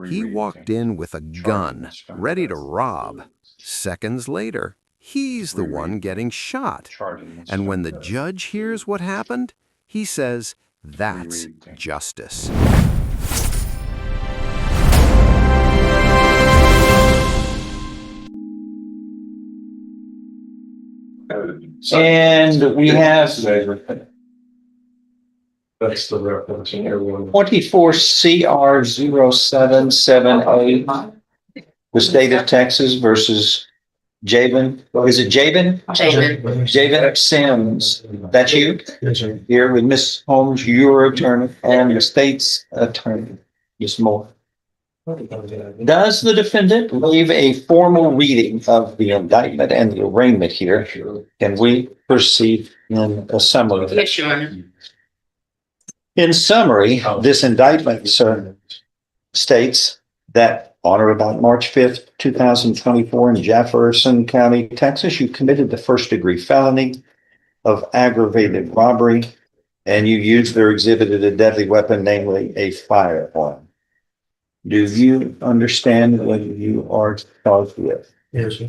He walked in with a gun, ready to rob. Seconds later, he's the one getting shot. And when the judge hears what happened, he says, that's justice. And we have That's the reference in everyone. 24 CR 0778, the state of Texas versus Jabin. Is it Jabin? Jabin Sims. That's you? Yes, sir. Here with Miss Holmes, your attorney, and the state's attorney, Ms. Moore. Does the defendant leave a formal reading of the indictment and the arraignment here? Can we proceed in a summary? Yes, Your Honor. In summary, this indictment states that on or about March 5th, 2024 in Jefferson County, Texas, you committed the first-degree felony of aggravated robbery, and you used or exhibited a deadly weapon, namely a firearm. Do you understand what you are charged with? Yes, sir.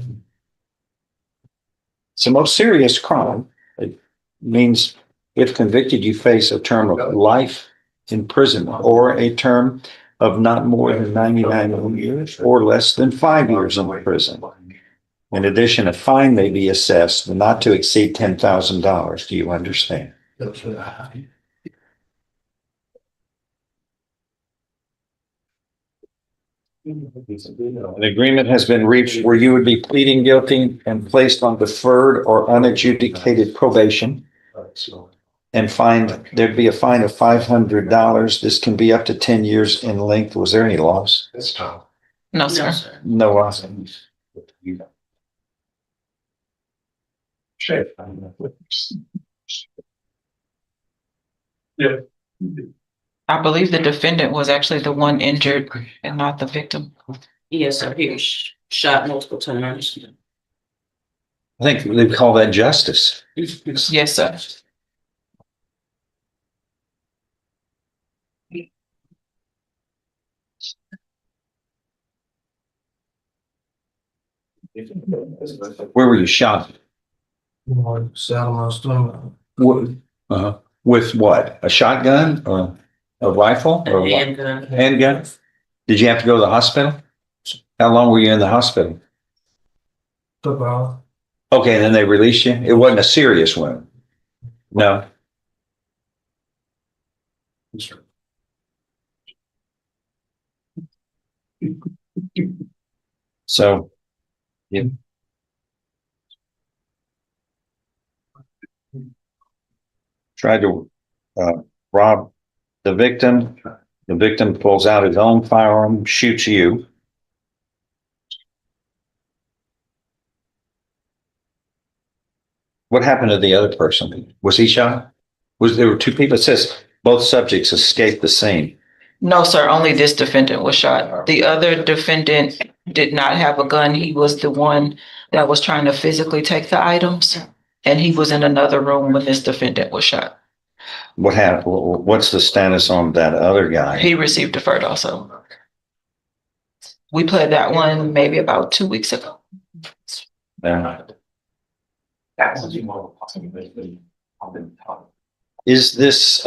It's the most serious crime. It means if convicted, you face a term of life imprisonment or a term of not more than 99 years or less than 5 years in prison. In addition, a fine may be assessed not to exceed $10,000. Do you understand? Yes, sir. An agreement has been reached where you would be pleading guilty and placed on deferred or unadjudicated probation and there'd be a fine of $500. This can be up to 10 years in length. Was there any loss? That's tough. No, sir. No loss. Shit. Yeah. I believe the defendant was actually the one injured and not the victim. Yes, sir. He was shot multiple times. I think they call that justice. Yes, sir. Where were you shot? Sat on my stomach. With what? A shotgun or a rifle or A what? handgun. Handgun? Did you have to go to the hospital? How long were you in the hospital? Took off. Okay, and then they released you? It wasn't a serious wound? No? So, yeah. Tried to rob the victim. The victim pulls out his own firearm, shoots you. What happened to the other person? Was he shot? There were two people? It says both subjects escaped the scene. No, sir. Only this defendant was shot. The other defendant did not have a gun. He was the one that was trying to physically take the items. And he was in another room when this defendant was shot. What happened? What's the status on that other guy? He received deferred also. We played that one maybe about 2 weeks ago. Yeah. Is this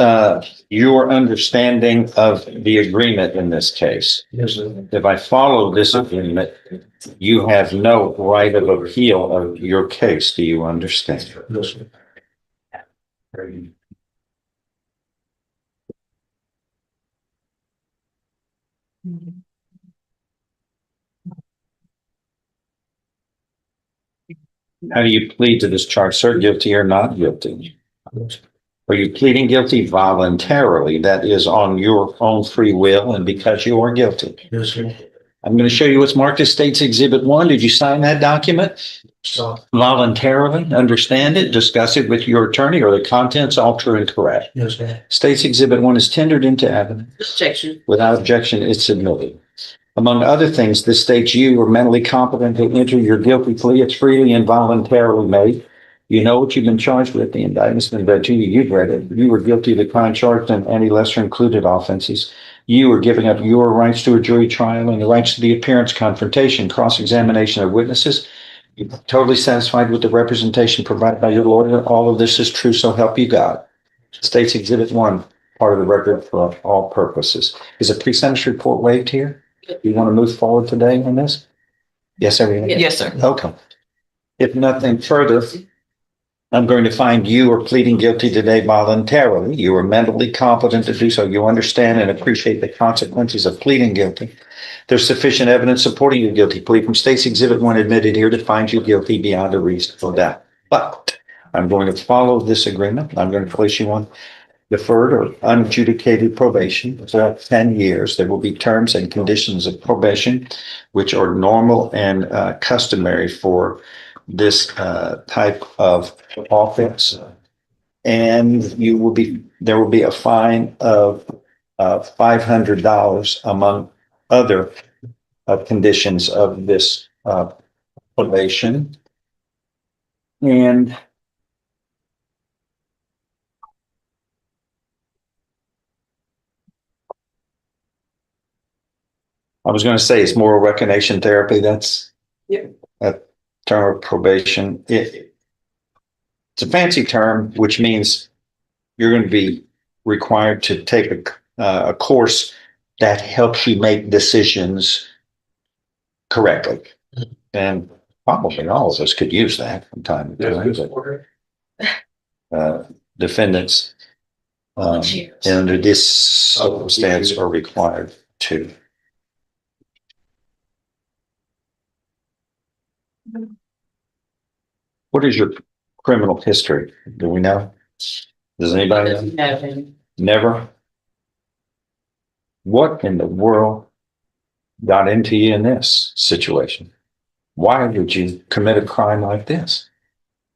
your understanding of the agreement in this case? Yes, sir. If If I follow this agreement, you have no right of appeal of your case. Do you understand? Yes, sir. How do you plead to this charge, sir? Guilty or not guilty? Yes. Are you pleading guilty voluntarily? That is on your own free will and because you are guilty. Yes, sir. I'm going to show you what's marked as State's Exhibit 1. Did you sign that document? So, Voluntarily, understand it, discuss it with your attorney, or the contents all true and correct. yes, sir. State's Exhibit 1 is tendered into evidence. Objection. Without objection, it's admitted. Among other things, this states you are mentally competent to enter your guilty plea. It's freely and voluntarily made. You know what you've been charged with. The indictment's been read to you. You've read it. You were guilty of the crime charged and any lesser included offenses. You are giving up your rights to a jury trial and the rights to the appearance, confrontation, cross-examination of witnesses. You're totally satisfied with the representation provided by your lawyer. All of this is true, so help you God. States Exhibit 1, part of the record for all purposes. Is a pre-sentence report waived here? You want to move forward today on this? Yes, everything? Yes, sir. Okay. If nothing further, I'm going to find you are pleading guilty today voluntarily. You are mentally competent to do so. You understand and appreciate the consequences of pleading guilty. There's sufficient evidence supporting your guilty plea from State's Exhibit 1 admitted here to find you guilty beyond a reasonable doubt. But I'm going to follow this agreement. I'm going to place you on deferred or unadjudicated probation for 10 years. There will be terms and conditions of probation, which are normal and customary for this type of offense. And there will be a fine of $500 among other conditions of this probation. And I was going to say it's moral recognition therapy. That's a term of probation. It's a fancy term, which means you're going to be required to take a course that helps you make decisions correctly. And probably all of us could use that from time to time. Defendants under this circumstance are required to. What is your criminal history? Do we know? Does anybody know? Never. Never? What in the world got into you in this situation? Why would you commit a crime like this?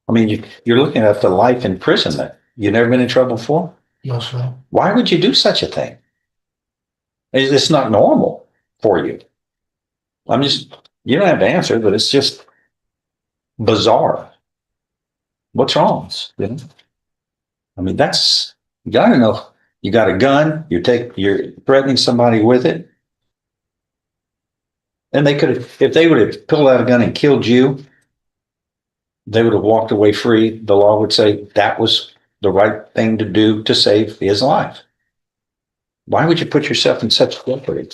I mean, you're looking at the life imprisonment. You've never been in trouble before? No, sir. Why would you do such a thing? It's not normal for you. You don't have to answer, but it's just bizarre. What's wrong? You know? I mean, you gotta know. You got a gun, you're threatening somebody with it. And if they would have pulled out a gun and killed you, they would have walked away free. The law would say that was the right thing to do to save his life. Why would you put yourself in such jeopardy?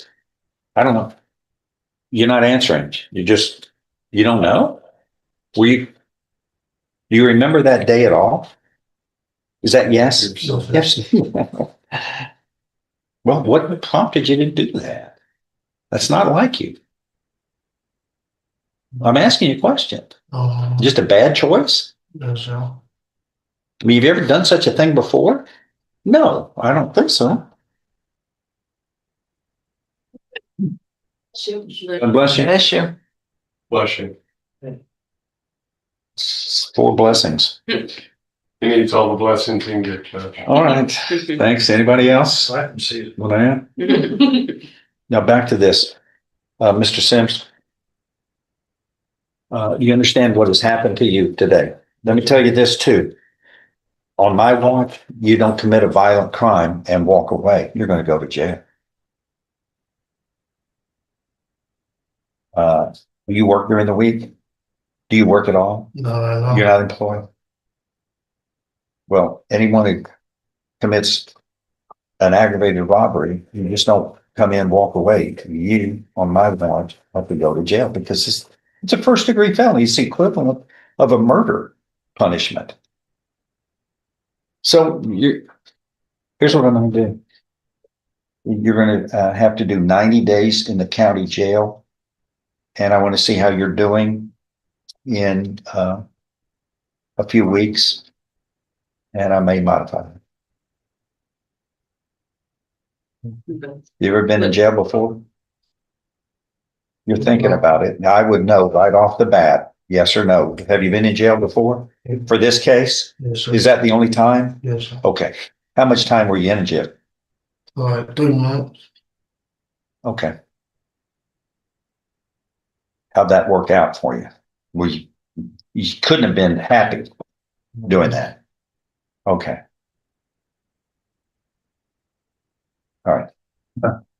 I don't know. You're not answering. You don't know? Do you remember that day at all? Is that yes? No, sir. Yes. Well, what prompted you to do that? That's not like you. I'm asking you a question. Just a bad choice? No, sir. I mean, have you ever done such a thing before? No, I don't think so. God bless you. Bless you. Bless you. 4 blessings. He needs all the blessings he can get, Judge. All right. Thanks. Anybody else? Want to add? Now back to this. Mr. Sims. You understand what has happened to you today. Let me tell you this too. On my watch, you don't commit a violent crime and walk away. You're going to go to jail. You work during the week? Do you work at all? No. You're not employed? Well, anyone who commits an aggravated robbery, you just don't come in, walk away. You, on my watch, have to go to jail because it's a first-degree felony. It's the equivalent of a murder punishment. So here's what I'm going to do. You're going to have to do 90 days in the county jail. And I want to see how you're doing in a few weeks. And I may modify it. You ever been in jail before? You're thinking about it. I would know right off the bat, yes or no. Have you been in jail before? For this case? Yes, sir. Is that the only time? Yes, sir. Okay. How much time were you in jail? Like 3 months. Okay. How'd that work out for you? You couldn't have been happy doing that. Okay. All right.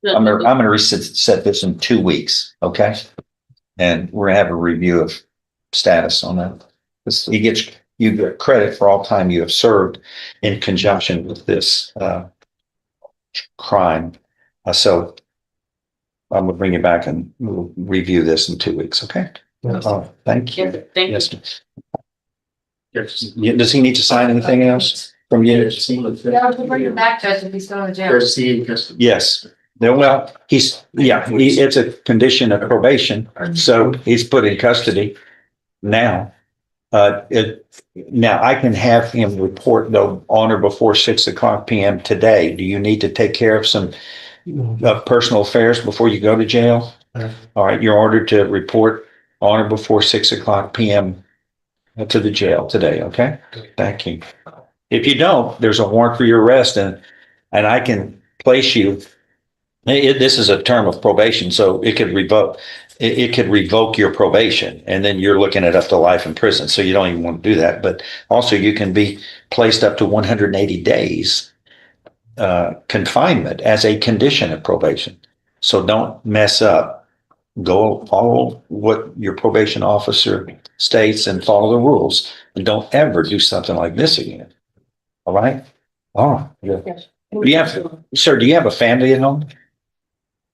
I'm gonna reset this in 2 weeks, okay? And we're gonna have a review of status on that. You get credit for all time you have served in conjunction with this crime. So I'm gonna bring you back and we'll review this in 2 weeks, okay? Thank you. Yeah, thank you. Yes. Does he need to sign anything else from you? Yeah, we'll bring him back, Judge, if he's still in the jail. Yes. Well, it's a condition of probation, so he's put in custody now. Now I can have him report though on or before 6:00 p.m. today. Do you need to take care of some personal affairs before you go to jail? All right, you're ordered to report on or before 6:00 p.m. to the jail today, okay? Thank you. If you don't, there's a warrant for your arrest and I can place you. This is a term of probation, so it could revoke your probation and then you're looking at up to life in prison. So you don't even want to do that. But also you can be placed up to 180 days confinement as a condition of probation. So don't mess up. Go follow what your probation officer states and follow the rules and don't ever do something like this again. All right? Oh, yeah. Sir, do you have a family at home?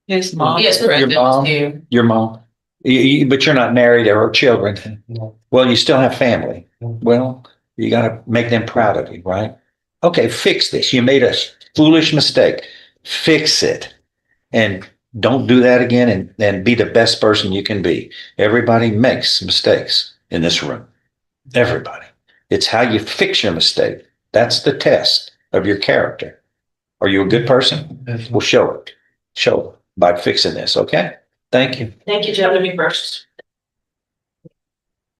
His mom. Yes, is present Your mom? here. Your mom? But you're not married or children. Well, you still have family. Well, you got to make them proud of you, right? Okay, fix this. You made a foolish mistake. Fix it. And don't do that again and be the best person you can be. Everybody makes mistakes in this room. Everybody. It's how you fix your mistake. That's the test of your character. Are you a good person? Well, show it. Show it by fixing this, okay? Thank you. Thank you, Judge. Let me first.